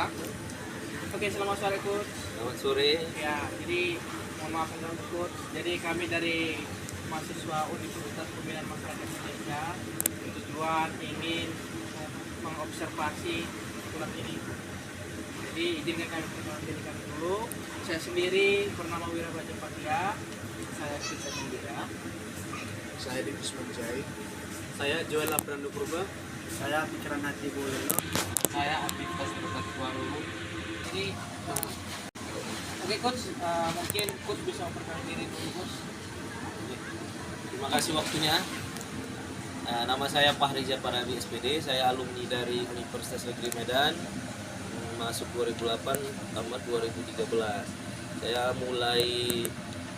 Pak. Oke, selamat sore Coach. Selamat sore. Ya, jadi mohon maaf untuk Coach. Jadi kami dari mahasiswa Universitas Pembinaan Masyarakat Indonesia bertujuan ingin mengobservasi klub ini. Jadi izinkan kami perkenalan diri kami dulu. Saya sendiri bernama Wirabaja Fatia. Saya Pizza Sendira. Saya Dikus Manjai. Saya Joel Aprando Purba. Saya Pikiran Hati Bolelo. Saya Aktivitas Pertatuaru. Jadi, oke Coach, mungkin Coach bisa memperkenalkan diri dulu Coach. Terima kasih waktunya. Nama saya Fahriza Parabi SPD. Saya alumni dari Universitas Negeri Medan. Masuk 2008, tamat 2013. Saya mulai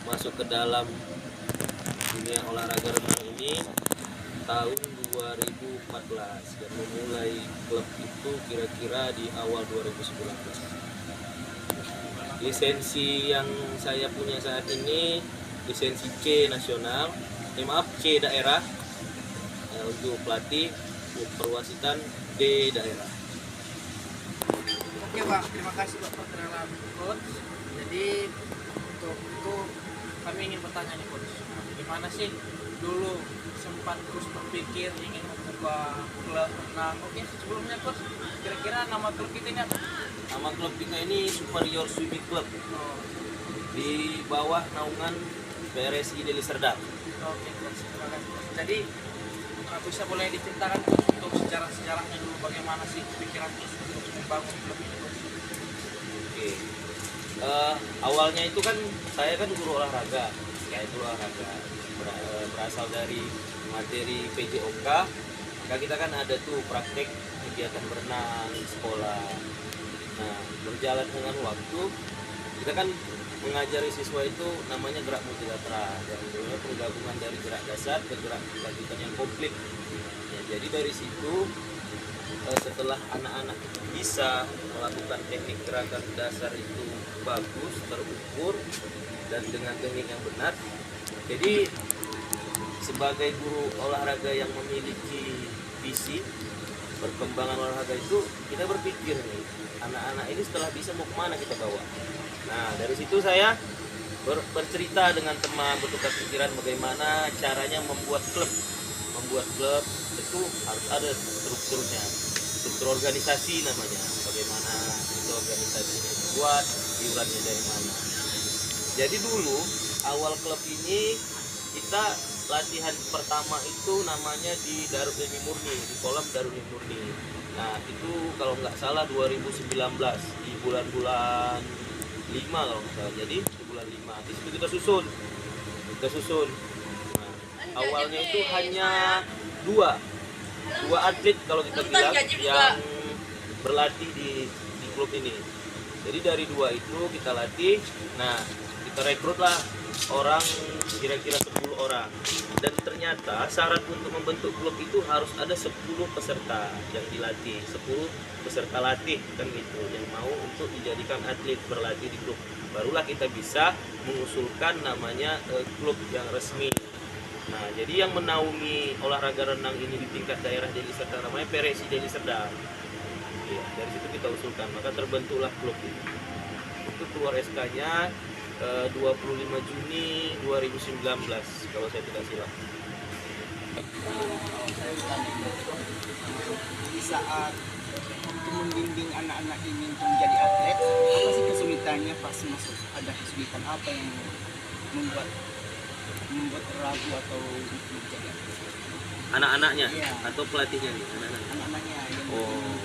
masuk ke dalam dunia olahraga renang ini tahun 2014 dan memulai klub itu kira-kira di awal 2019. Lisensi yang saya punya saat ini lisensi C nasional, C daerah, untuk pelatih, perwasitan D daerah. Oke Pak, terima kasih Pak perkenalan Coach. Jadi untuk itu kami ingin bertanya nih Coach, gimana sih dulu sempat Coach berpikir ingin membuka klub renang? Oke, sebelumnya Coach, kira-kira nama klub kita ini apa? Nama klub kita ini Superior Swimming Club Oh, di bawah naungan PRSI Deli Serdang. oke Coach, terima kasih Coach. Jadi bisa boleh diceritakan untuk sejarah-sejarahnya dulu bagaimana sih pikiran Coach untuk membangun klub ini Coach? Oke. Awalnya itu kan saya kan guru olahraga, berasal dari materi PJOK. Maka kita kan ada tuh praktek kegiatan berenang di sekolah. Nah, berjalan dengan waktu kita kan mengajari siswa itu namanya gerak multilateral, yang dulunya penggabungan dari gerak dasar ke gerak lanjutan yang komplit. Ya, jadi dari situ setelah anak-anak bisa melakukan teknik gerakan dasar itu bagus, terukur dan dengan teknik yang benar, jadi sebagai guru olahraga yang memiliki visi perkembangan olahraga itu, kita berpikir nih, anak-anak ini setelah bisa mau kemana kita bawa. Nah, dari situ saya bercerita dengan teman, bertukar pikiran bagaimana caranya membuat klub itu harus ada strukturnya, struktur organisasi namanya, bagaimana struktur organisasinya dibuat, iurannya dari mana. Jadi dulu awal klub ini kita latihan pertama itu namanya di Darul Ilmi Murni, di kolam Darul Ilmi Murni. Nah, itu kalau nggak salah 2019 di bulan-bulan 5 kalau nggak salah. Jadi di bulan 5 di situ kita susun. Nah, awalnya itu hanya dua atlet kalau kita bilang yang berlatih di klub ini. Jadi dari dua itu kita latih. Nah, kita rekrutlah orang kira-kira 10 orang. Dan ternyata syarat untuk membentuk klub itu harus ada 10 peserta yang dilatih, 10 peserta latih kan gitu, yang mau untuk dijadikan atlet berlatih di klub. Barulah kita bisa mengusulkan namanya klub yang resmi. Nah, jadi yang menaungi olahraga renang ini di tingkat daerah Deli Serdang namanya PRSI Deli Serdang. Ya, dari situ kita usulkan, maka terbentuklah klub ini. Itu keluar SK-nya 25 Juni 2019 kalau saya tidak silap. Di saat untuk membimbing anak-anak ini untuk menjadi atlet, apa sih kesulitannya pas masuk? Ada kesulitan apa yang membuat ragu atau menjadi atlet? Anak-anaknya Iya. atau pelatihnya nih? Anak-anaknya yang Oh.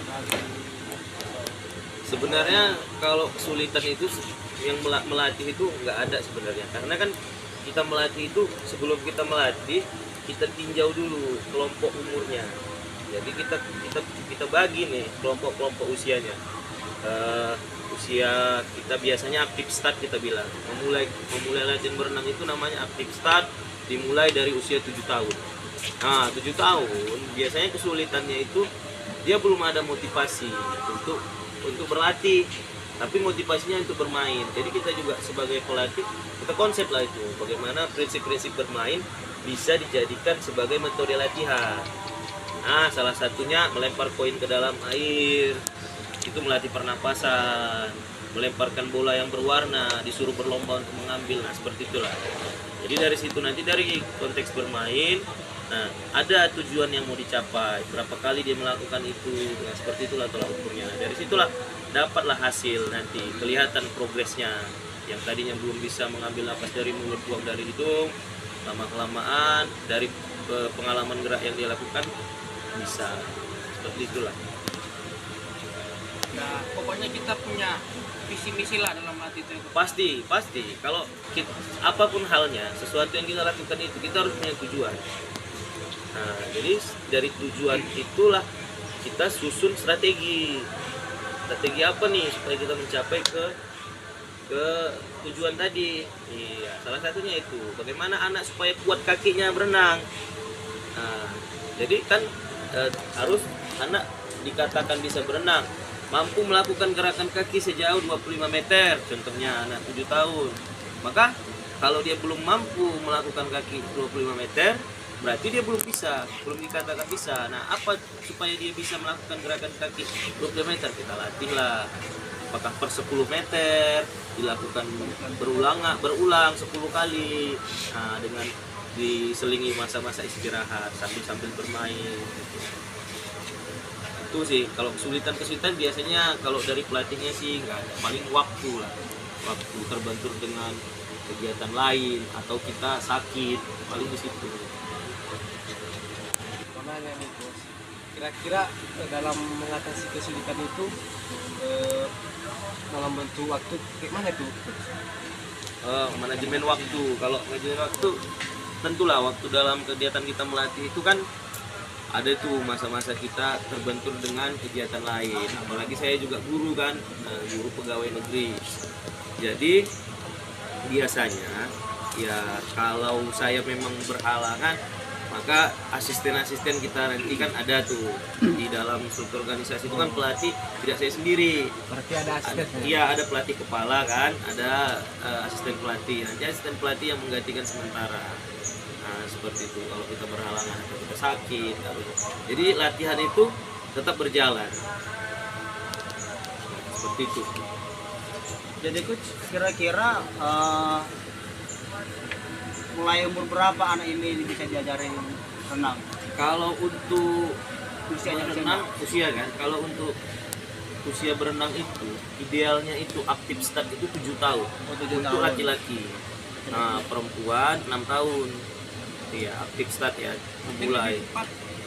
ragu. Sebenarnya kalau kesulitan itu yang melatih itu nggak ada sebenarnya, karena kan kita melatih itu sebelum kita melatih kita tinjau dulu kelompok umurnya. Jadi kita bagi nih kelompok usianya. Usia kita biasanya aktif start, kita bilang memulai latihan berenang itu namanya aktif start, dimulai dari usia 7 tahun. Nah, 7 tahun biasanya kesulitannya itu dia belum ada motivasi untuk berlatih, tapi motivasinya untuk bermain. Jadi kita juga sebagai pelatih, kita konsep lah itu bagaimana prinsip-prinsip bermain bisa dijadikan sebagai metode latihan. Nah, salah satunya melempar koin ke dalam air, itu melatih pernapasan, melemparkan bola yang berwarna, disuruh berlomba untuk mengambil. Nah seperti itulah. Jadi dari situ nanti dari konteks bermain, nah ada tujuan yang mau dicapai, berapa kali dia melakukan itu, nah seperti itulah tolak ukurnya. Nah, dari situlah dapatlah hasil, nanti kelihatan progresnya. Yang tadinya belum bisa mengambil napas dari mulut, buang dari hidung, lama kelamaan dari pengalaman gerak yang dia lakukan bisa. Seperti itulah. Nah, pokoknya kita punya visi misi lah dalam hati itu. Pasti kalau apapun halnya, sesuatu yang kita lakukan itu kita harus punya tujuan. Nah, jadi dari tujuan itulah kita susun strategi apa nih supaya kita mencapai ke tujuan tadi. Iya, salah satunya itu bagaimana anak supaya kuat kakinya berenang. Nah, jadi kan harus anak dikatakan bisa berenang, mampu melakukan gerakan kaki sejauh 25 meter, contohnya anak 7 tahun. Maka kalau dia belum mampu melakukan kaki 25 meter, berarti dia belum dikatakan bisa. Nah, apa supaya dia bisa melakukan gerakan kaki 25 meter? Kita latihlah. Apakah per 10 meter dilakukan berulang 10 kali. Nah, dengan diselingi masa-masa istirahat sambil bermain. Itu sih kalau kesulitan biasanya kalau dari pelatihnya sih nggak ada, paling waktu terbentur dengan kegiatan lain atau kita sakit, paling di situ. Nanya nih Coach, kira-kira dalam mengatasi kesulitan itu dalam bentuk waktu kayak mana tuh? Manajemen waktu. Kalau manajemen waktu, tentulah waktu dalam kegiatan kita melatih itu kan ada tuh masa-masa kita terbentur dengan kegiatan lain. Apalagi saya juga guru kan, guru pegawai negeri. Jadi biasanya ya kalau saya memang berhalangan, maka asisten-asisten kita nanti kan ada tuh di dalam struktur organisasi itu kan pelatih tidak saya sendiri. Berarti ada asisten. Iya, ada pelatih kepala kan, ada asisten pelatih. Nanti asisten pelatih yang menggantikan sementara. Nah, seperti itu kalau kita berhalangan atau kita sakit. Jadi latihan itu tetap berjalan. Seperti itu. Jadi Coach, kira-kira mulai umur berapa anak ini bisa diajarin renang? Kalau untuk Usianya berenang, usia kan, kalau untuk usia berenang itu idealnya itu aktif start itu 7 tahun. Oh, 7 untuk tahun. laki-laki. Nah, perempuan 6 tahun. Iya, aktif start ya, mulai.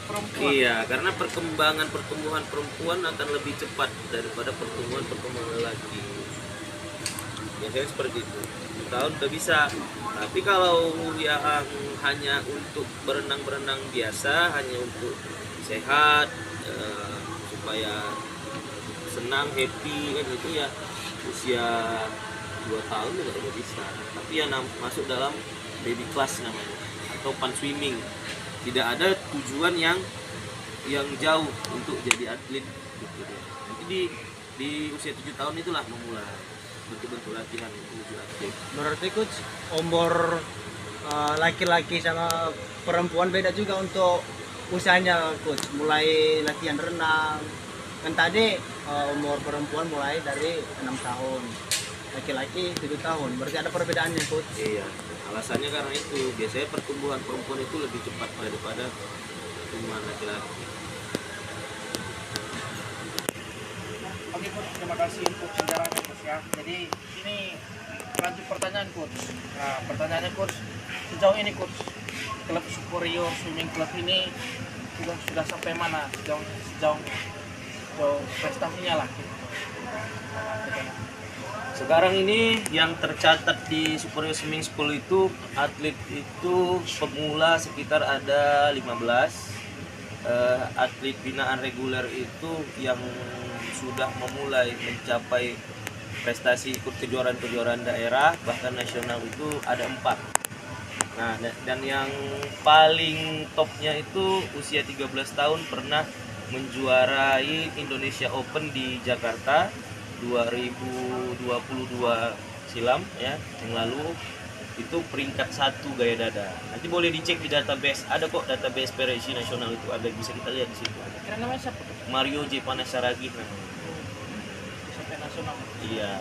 Perempuan. Iya, karena perkembangan pertumbuhan perempuan akan lebih cepat daripada pertumbuhan lelaki. Biasanya seperti itu. 7 tahun udah bisa. Tapi kalau yang hanya untuk berenang biasa, hanya untuk sehat, supaya senang, happy kan itu ya usia 2 tahun juga udah bisa. Tapi yang masuk dalam baby class namanya atau fun swimming. Tidak ada tujuan yang jauh untuk jadi atlet gitu. Nanti di usia 7 tahun itulah memulai bentuk-bentuk latihan menuju atlet. Berarti Coach, umur laki-laki sama perempuan beda juga untuk usahanya Coach. Mulai latihan renang. Kan tadi umur perempuan mulai dari 6 tahun. Laki-laki 7 tahun. Berarti ada perbedaannya Coach. Iya, alasannya karena itu biasanya pertumbuhan perempuan itu lebih cepat daripada pertumbuhan laki-laki. Oke Coach, terima kasih untuk penjelasannya Coach ya. Jadi ini lanjut pertanyaan Coach. Nah, pertanyaannya Coach, sejauh ini Coach, klub Superior Swimming Club ini sudah sampai mana sejauh prestasinya lah. Sekarang ini yang tercatat di Superior Swimming School itu atlet itu pemula sekitar ada 15. Atlet binaan reguler itu yang sudah memulai mencapai prestasi ikut kejuaraan-kejuaraan daerah bahkan nasional itu ada 4. Nah, dan yang paling topnya itu usia 13 tahun pernah menjuarai Indonesia Open di Jakarta 2022 silam ya, yang lalu itu peringkat 1 gaya dada. Nanti boleh dicek di database, ada kok database PRSI nasional itu ada, bisa kita lihat di situ. Kira namanya siapa? Mario J. Panasaragih namanya. nasional. Iya.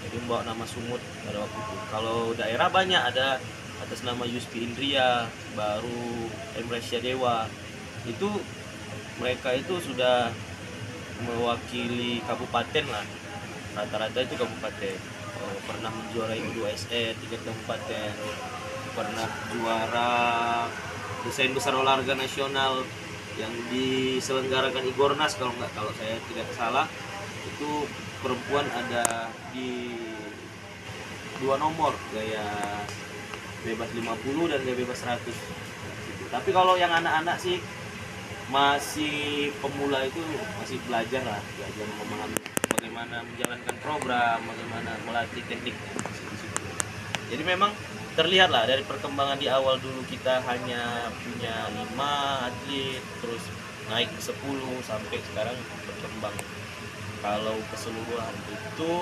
Jadi membawa nama Sumut pada waktu itu. Kalau daerah banyak, ada atas nama Yuspi Indria, baru Emre Dewa. Itu mereka itu sudah mewakili kabupaten lah. Rata-rata itu kabupaten. Pernah menjuarai U2SE tingkat kabupaten. Pernah juara desain besar olahraga nasional yang diselenggarakan Igornas kalau saya tidak salah. Itu perempuan ada di 2 nomor, gaya bebas 50 dan gaya bebas 100. Tapi kalau yang anak-anak sih masih pemula, itu masih belajar memahami bagaimana menjalankan program, bagaimana melatih teknik. Jadi memang terlihat lah dari perkembangan di awal dulu kita hanya punya 5 atlet, terus naik ke 10 sampai sekarang berkembang. Kalau keseluruhan itu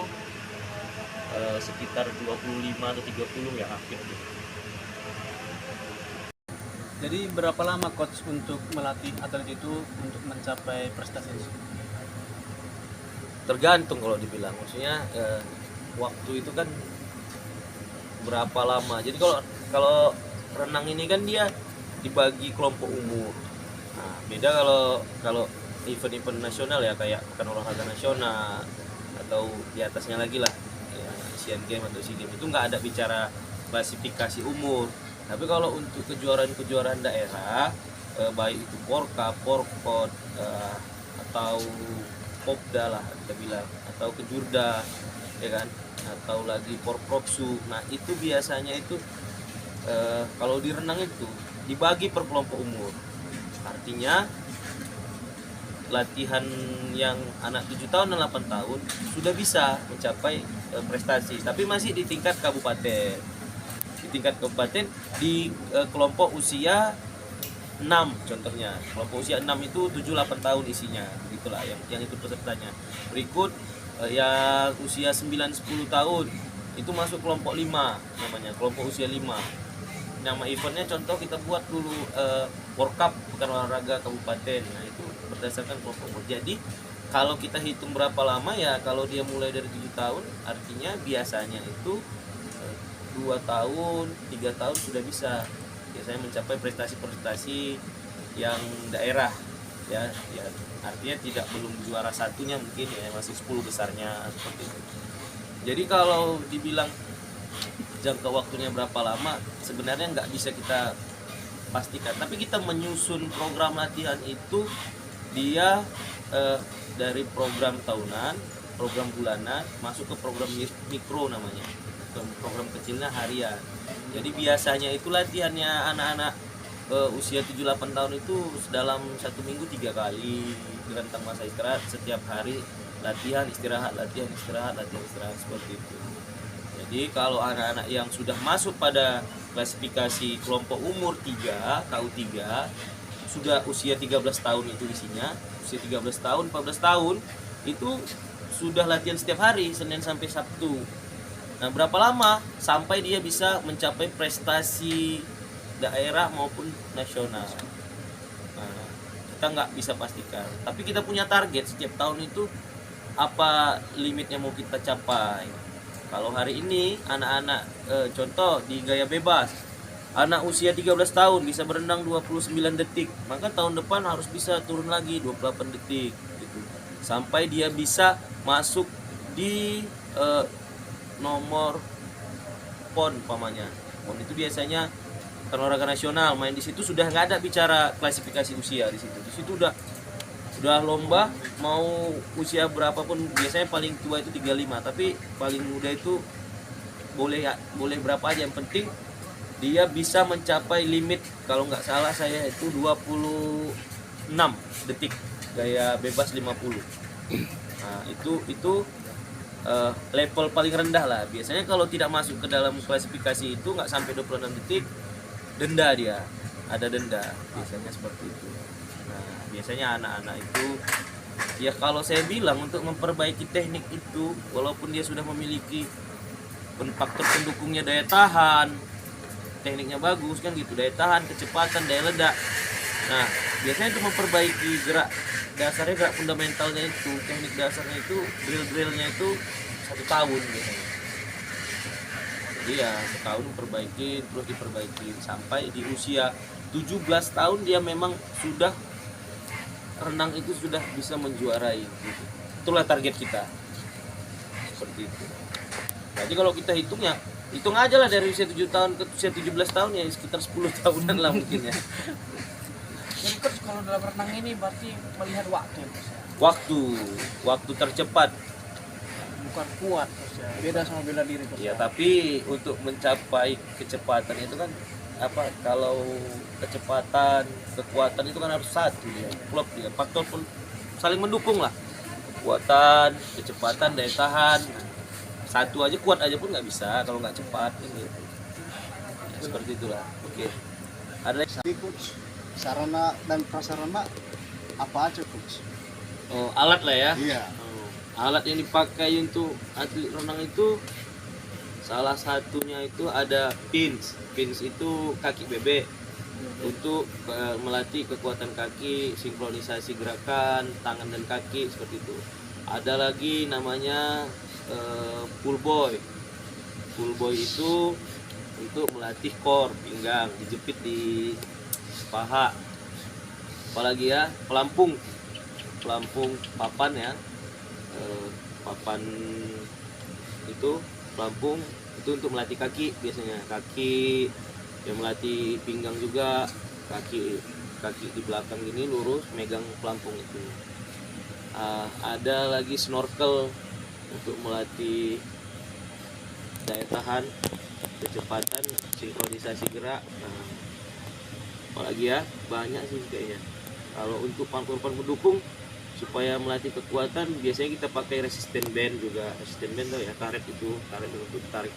sekitar 25 atau 30 ya, hampir gitu. Jadi berapa lama coach untuk melatih atlet itu untuk mencapai prestasi? Tergantung kalau dibilang, maksudnya waktu itu kan berapa lama. Jadi kalau renang ini kan dia dibagi kelompok umur. Nah, beda kalau event-event nasional ya, kayak pekan olahraga nasional atau di atasnya lagi lah ya, Asian Games atau SEA Games, itu nggak ada bicara klasifikasi umur. Tapi kalau untuk kejuaraan daerah, baik itu Porka, Porkot, atau Popda lah kita bilang, atau Kejurda ya kan, atau lagi Porpropsu. Nah itu biasanya itu kalau di renang itu dibagi per kelompok umur. Artinya latihan yang anak 7 tahun dan 8 tahun sudah bisa mencapai prestasi, tapi masih di tingkat kabupaten. Di tingkat kabupaten di kelompok usia 6 contohnya. Kelompok usia 6 itu 7-8 tahun isinya, begitulah yang ikut pesertanya. Berikut yang usia 9-10 tahun itu masuk kelompok 5 namanya, kelompok usia 5. Nama eventnya contoh kita buat dulu World Cup, bukan olahraga kabupaten. Nah itu berdasarkan kelompok umur. Jadi kalau kita hitung berapa lama ya, kalau dia mulai dari 7 tahun artinya biasanya itu 2 tahun, 3 tahun sudah bisa biasanya mencapai prestasi-prestasi yang daerah ya, artinya belum juara satunya mungkin ya, masih 10 besarnya seperti itu. Jadi kalau dibilang jangka waktunya berapa lama, sebenarnya nggak bisa kita pastikan, tapi kita menyusun program latihan itu dia dari program tahunan, program bulanan, masuk ke program mikro namanya, program kecilnya harian. Jadi biasanya itu latihannya anak-anak usia 7-8 tahun itu dalam 1 minggu 3 kali direntang masa istirahat, setiap hari latihan istirahat, latihan istirahat, latihan istirahat, seperti itu. Jadi kalau anak-anak yang sudah masuk pada klasifikasi kelompok umur 3, KU3, sudah usia 13 tahun itu isinya, usia 13 tahun, 14 tahun itu sudah latihan setiap hari Senin sampai Sabtu. Nah, berapa lama sampai dia bisa mencapai prestasi daerah maupun nasional? Nah, kita nggak bisa pastikan, tapi kita punya target setiap tahun itu apa limitnya mau kita capai. Kalau hari ini anak-anak contoh di gaya bebas, anak usia 13 tahun bisa berenang 29 detik, maka tahun depan harus bisa turun lagi 28 detik gitu. Sampai dia bisa masuk di nomor PON umpamanya. PON itu biasanya olahraga nasional, main di situ sudah nggak ada bicara klasifikasi usia di situ. Di situ udah lomba mau usia berapapun, biasanya paling tua itu 35, tapi paling muda itu boleh berapa aja, yang penting dia bisa mencapai limit, kalau nggak salah saya itu 26 detik gaya bebas 50. Nah, itu level paling rendah lah. Biasanya kalau tidak masuk ke dalam klasifikasi itu nggak sampai 26 detik, denda dia, ada denda biasanya seperti itu. Nah, biasanya anak-anak itu ya, kalau saya bilang untuk memperbaiki teknik itu, walaupun dia sudah memiliki faktor pendukungnya, daya tahan, tekniknya bagus kan gitu, daya tahan, kecepatan, daya ledak. Nah, biasanya untuk memperbaiki gerak dasarnya gerak fundamentalnya itu, teknik dasarnya itu, drill-drillnya itu 1 tahun biasanya. Jadi ya setahun perbaiki, terus diperbaiki sampai di usia 17 tahun dia memang sudah renang itu sudah bisa menjuarai gitu. Itulah target kita. Seperti itu. Jadi kalau kita hitung ya, hitung aja lah dari usia 7 tahun ke usia 17 tahun ya sekitar 10 tahunan lah mungkin ya. Jadi coach kalau dalam renang ini berarti melihat waktu ya coach ya? Waktu tercepat. Bukan kuat coach ya. Beda sama bela diri coach Ya, tapi untuk mencapai kecepatan itu kan apa, kalau kecepatan, kekuatan itu kan harus satu ya. Klub ya, faktor pun saling mendukung lah. Kekuatan, kecepatan, daya tahan. Nah, satu aja kuat aja pun nggak bisa kalau nggak cepat gitu. Ya, seperti itulah. Oke. Ada lagi? Jadi coach, sarana dan prasarana apa aja coach? Oh, alat lah ya. Iya. Alat yang dipakai untuk atlet renang itu salah satunya itu ada pins. Pins itu kaki bebek untuk melatih kekuatan kaki, sinkronisasi gerakan tangan dan kaki seperti itu. Ada lagi namanya pull boy. Pull boy itu untuk melatih core, pinggang, dijepit di paha. Apalagi ya, pelampung papan ya. Papan itu pelampung itu untuk melatih kaki, biasanya kaki yang melatih pinggang juga, kaki di belakang ini lurus megang pelampung itu. Ada lagi snorkel untuk melatih daya tahan, kecepatan, sinkronisasi gerak. Apalagi ya, banyak sih kayaknya. Kalau untuk papan pendukung supaya melatih kekuatan biasanya kita pakai resisten band juga. Resisten band tuh ya, karet untuk tarik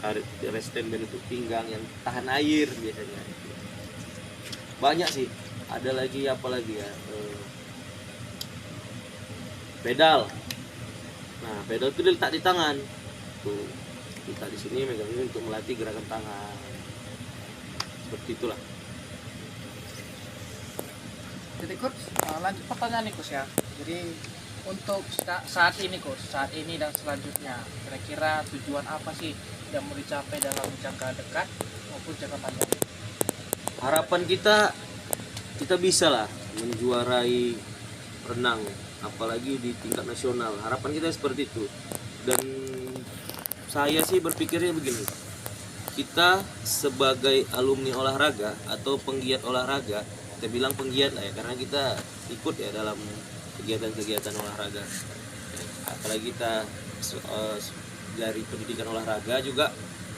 karet resisten band untuk pinggang yang tahan air biasanya. Banyak sih. Ada lagi apa lagi ya, pedal. Nah, pedal itu diletak di tangan tuh, kita di sini megang ini untuk melatih gerakan tangan seperti itulah. Jadi coach, lanjut pertanyaan nih coach ya. Jadi untuk saat ini dan selanjutnya, kira-kira tujuan apa sih yang mau dicapai dalam jangka dekat maupun jangka panjang? Harapan kita bisa lah menjuarai renang, apalagi di tingkat nasional. Harapan kita seperti itu. Dan saya sih berpikirnya begini, kita sebagai alumni olahraga atau penggiat olahraga, kita bilang penggiat lah ya, karena kita ikut ya dalam kegiatan-kegiatan olahraga. Apalagi kita dari pendidikan olahraga juga,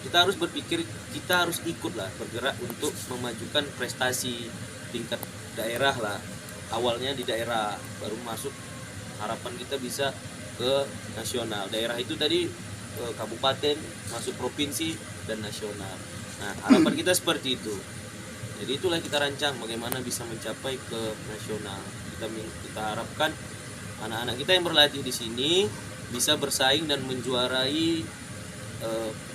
kita harus berpikir, kita harus ikut lah bergerak untuk memajukan prestasi tingkat daerah lah. Awalnya di daerah, baru masuk, harapan kita bisa ke nasional. Daerah itu tadi ke kabupaten, masuk provinsi dan nasional. Nah, harapan kita seperti itu. Jadi itulah kita rancang bagaimana bisa mencapai ke nasional. Kita harapkan anak-anak kita yang berlatih di sini bisa bersaing dan menjuarai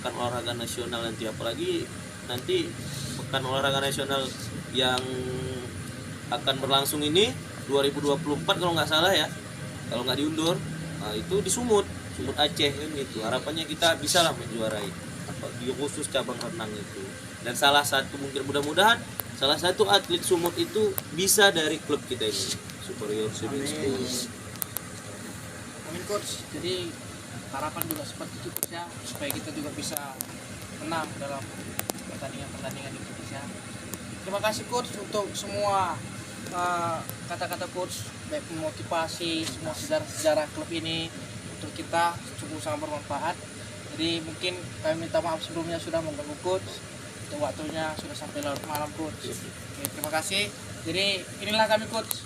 pekan olahraga nasional nanti. Apalagi nanti pekan olahraga nasional yang akan berlangsung ini 2024 kalau nggak salah ya, kalau nggak diundur. Nah, itu di Sumut Aceh kan gitu. Harapannya kita bisa lah menjuarai di khusus cabang renang itu. Dan salah satu, mungkin mudah-mudahan salah satu atlet Sumut itu bisa dari klub kita ini, Superior Swimming School. Amin coach. Jadi harapan juga seperti itu coach ya, supaya kita juga bisa menang dalam pertandingan itu coach ya. Terima kasih coach untuk semua kata-kata coach, baik memotivasi semua sejarah klub ini untuk kita cukup sangat bermanfaat. Jadi mungkin kami minta maaf sebelumnya sudah mengganggu coach, untuk waktunya sudah sampai larut malam coach. Oke, terima kasih. Jadi inilah kami coach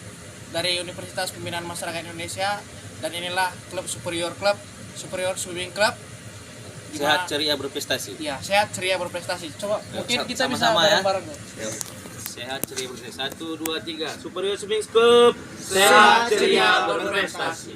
dari Universitas Pembinaan Masyarakat Indonesia, dan inilah klub Superior Swimming Club. Sehat, ceria, berprestasi. Iya, sehat, ceria, berprestasi. Coba mungkin kita bisa sama-sama ya. bareng-bareng coach. Sehat, ceria, berprestasi. 1, 2, 3. Superior Swimming Club. Sehat, ceria, berprestasi.